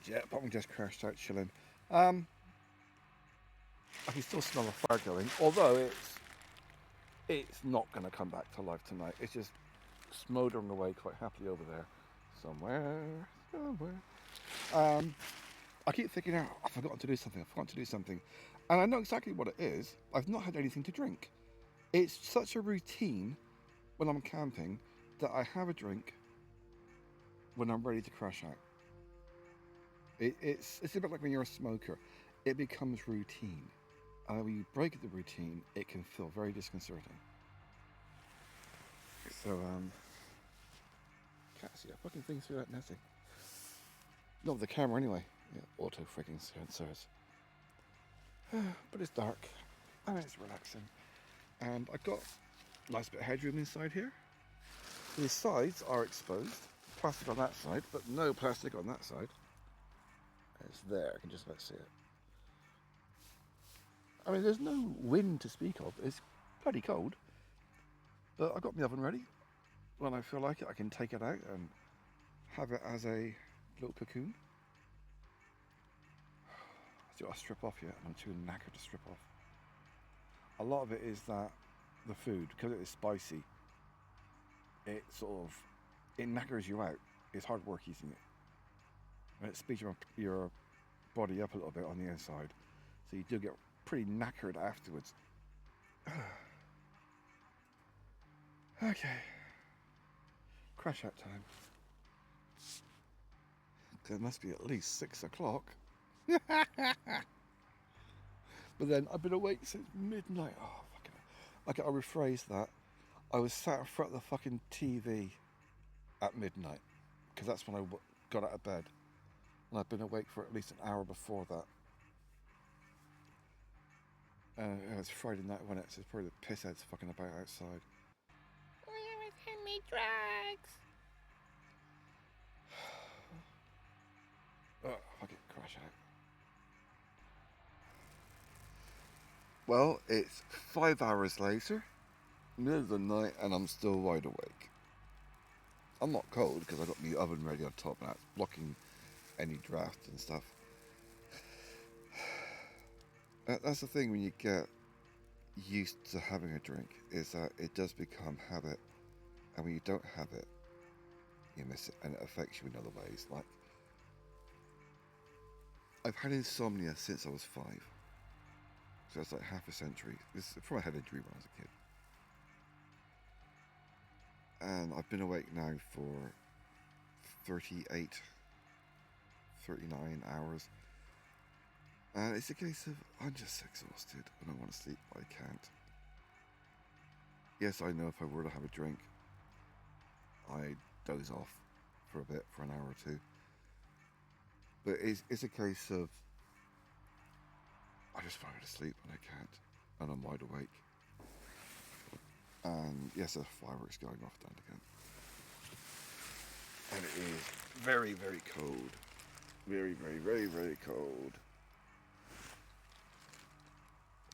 Yeah, probably just crashed out chilling. I can still smell the fire going, although it's not going to come back to life tonight. It's just smouldering away quite happily over there, somewhere. I keep thinking, oh, I've forgotten to do something, and I know exactly what it is. I've not had anything to drink. It's such a routine when I'm camping that I have a drink when I'm ready to crash out. It's a bit like when you're a smoker. It becomes routine. And when you break the routine, it can feel very disconcerting. So, can't see a fucking thing through that netting. Not with the camera anyway. Yeah, auto freaking sensors. But it's dark and it's relaxing. And I've got a nice bit of headroom inside here. The sides are exposed. Plastic on that side, but no plastic on that side. It's there, I can just about see it. I mean, there's no wind to speak of. It's bloody cold. But I've got my oven ready. When I feel like it, I can take it out and have it as a little cocoon. I still got to strip off yet, and I'm too knackered to strip off. A lot of it is that the food, because it is spicy, it knackers you out. It's hard work eating it. And it speeds your body up a little bit on the inside. So you do get pretty knackered afterwards. Okay. Crash out time. It must be at least 6 o'clock. But then I've been awake since midnight. Oh, fucking hell. Okay, I'll rephrase that. I was sat in front of the fucking TV at midnight. Because that's when I got out of bed. And I've been awake for at least an hour before that. It was Friday night when it's probably the pissheads fucking about outside. Oh, you was hand me drugs. Oh, fucking crash out. Well, it's 5 hours later, middle of the night, and I'm still wide awake. I'm not cold because I've got my oven ready on top and that's blocking any draft and stuff. That's the thing when you get used to having a drink, is that it does become habit, and when you don't have it, you miss it, and it affects you in other ways. Like, I've had insomnia since I was 5. So that's like half a century. This is from a head injury when I was a kid. And I've been awake now for 38, 39 hours. And it's a case of I'm just exhausted and I want to sleep, but I can't. Yes, I know if I were to have a drink, I'd doze off for a bit, for an hour or two. But it's a case of I just fall to sleep and I can't, and I'm wide awake. And yes, there's fireworks going off down again. And it is very, very cold. Very, very, very, very cold.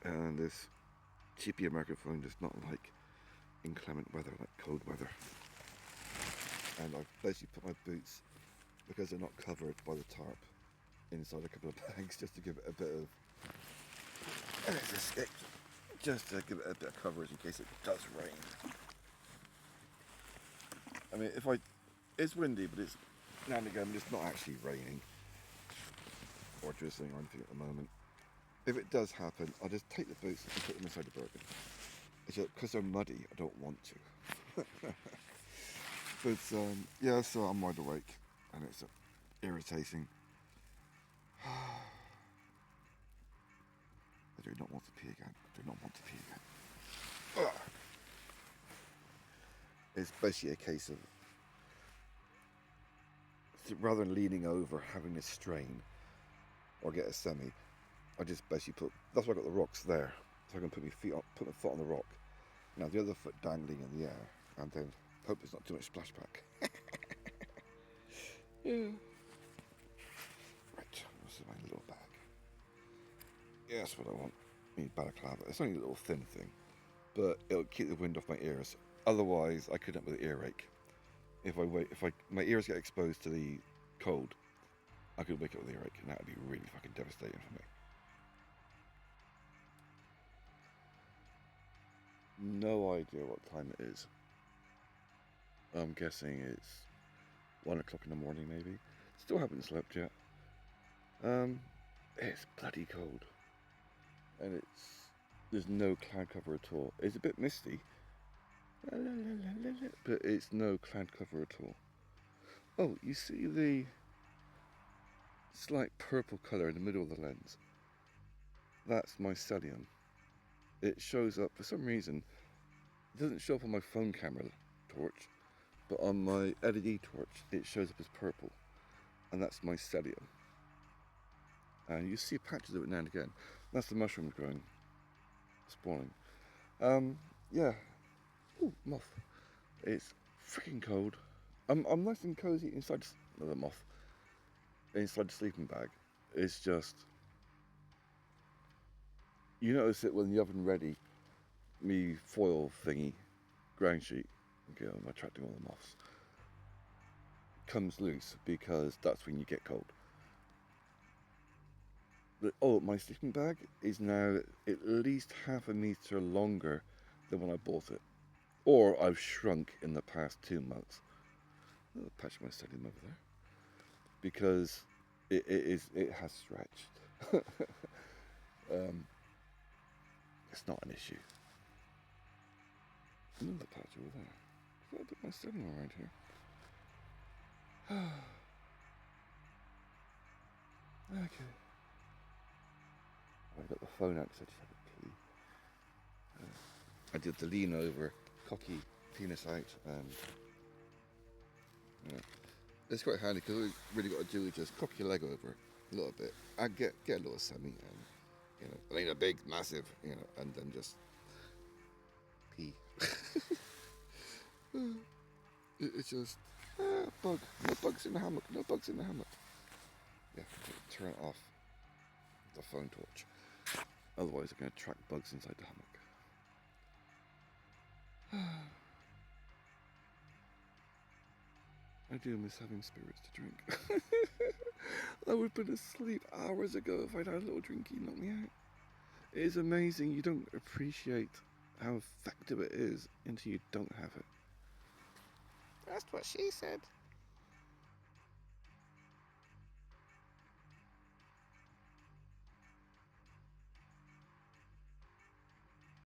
And this cheapy microphone does not like inclement weather, like cold weather. And I've basically put my boots, because they're not covered by the tarp, inside a couple of bags just to give it a bit of, and it's escaped, just to give it a bit of coverage in case it does rain. I mean, it's windy, but it's now and again, but it's not actually raining or drizzling or anything at the moment. If it does happen, I'll just take the boots and put them inside the Bergen. It's just because they're muddy, I don't want to. But yeah, so I'm wide awake, and it's irritating. I do not want to pee again. I do not want to pee again. Ugh. It's basically a case of, rather than leaning over, having a strain or get a semi, I just basically that's why I got the rocks there, so I can put my foot on the rock. Now the other foot dangling in the air, and then hope there's not too much splashback. Yeah. Right, this is my little bag. Yeah, that's what I want. I need balaclava. It's only a little thin thing, but it'll keep the wind off my ears. Otherwise, I could end up with an earache. If my ears get exposed to the cold, I could wake up with earache, and that would be really fucking devastating for me. No idea what time it is. I'm guessing it's 1 o'clock in the morning, maybe. Still haven't slept yet. It's bloody cold, and there's no cloud cover at all. It's a bit misty, but it's no cloud cover at all. Oh, you see the slight purple colour in the middle of the lens? That's mycelium. It shows up, for some reason, it doesn't show up on my phone camera torch, but on my LED torch it shows up as purple, and that's mycelium. And you see patches of it now and again. That's the mushrooms growing, spawning. Yeah. Ooh, moth. It's freaking cold. I'm nice and cozy inside the moth. Inside the sleeping bag. It's just, you notice it when the oven ready, me foil thingy, ground sheet, okay, I'm attracting all the moths, comes loose, because that's when you get cold. But, oh, my sleeping bag is now at least half a metre longer than when I bought it. Or I've shrunk in the past 2 months. I'll patch my mycelium over there. Because it has stretched. It's not an issue. Another patch over there. I've got a bit of mycelium around here. Okay. I got the phone out because I just had a pee. I did the lean over, cocky penis out, and it's quite handy because all you really got to do is just cock your leg over a little bit and get a little semi, and it ain't a big, massive, and then just pee. It's just bug. No bugs in the hammock. No bugs in the hammock. Yeah, turn it off the phone torch. Otherwise, I'm going to attract bugs inside the hammock. I do miss having spirits to drink. I would have been asleep hours ago if I'd had a little drinky knock me out. It is amazing. You don't appreciate how effective it is until you don't have it. That's what she said.